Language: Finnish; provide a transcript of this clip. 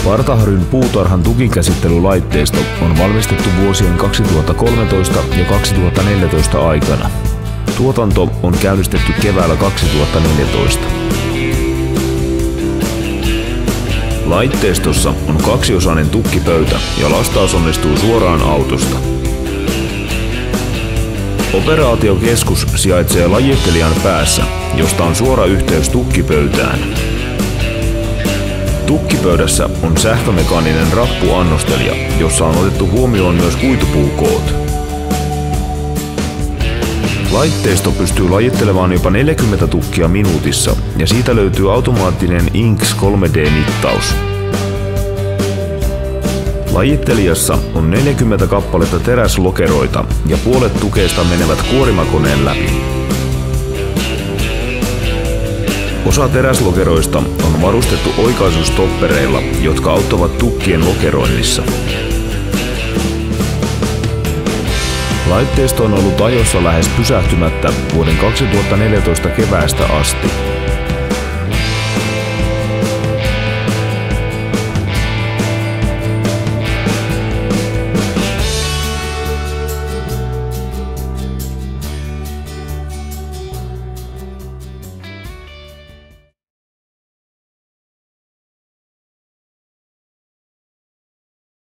Partaharjun puutarhan tukinkäsittelylaitteisto on valmistettu vuosien 2013 ja 2014 aikana. Tuotanto on käynnistetty keväällä 2014. Laitteistossa on kaksiosainen tukkipöytä ja lastaus onnistuu suoraan autosta. Operaatiokeskus sijaitsee lajittelijan päässä, josta on suora yhteys tukkipöytään. Tukkipöydässä on sähkömekaaninen rappuannostelija, jossa on otettu huomioon myös kuitupuukoot. Laitteisto pystyy lajittelemaan jopa 40 tukkia minuutissa ja siitä löytyy automaattinen INX 3D-mittaus. Lajittelijassa on 40 kappaletta teräslokeroita ja puolet tukeista menevät kuorimakoneen läpi. Osa teräslokeroista on varustettu oikaisustoppereilla, jotka auttavat tukkien lokeroinnissa. Laitteisto on ollut ajossa lähes pysähtymättä vuoden 2014 keväästä asti.